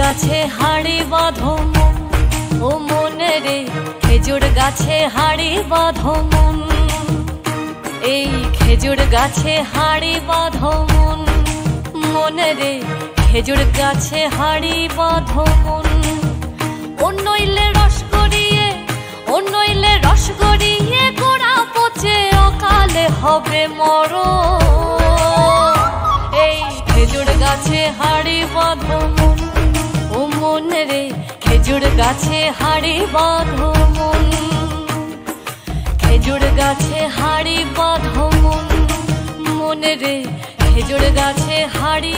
গাছে হাড়ি বাঁধো মন, ও মনে রে খেজুর গাছে হাড়ি বাঁধো মন। এই খেজুর গাছে হাড়ি বাঁধো মন, মনে রে খেজুর গাছে হাড়ি বাঁধো মন। ও নইলে রস গড়িয়ে, ও নইলে রস গড়িয়ে গোড়া পচে অকালে হবে মরণ। এই খেজুর গাছে হাড়ি বাঁধো মন, ও মনে রে খেজুর গাছে হাড়ি বাঁধো মন। খেজুর গাছে হাড়ি বাঁধো মন, মনে রে খেজুর গাছে হাড়ি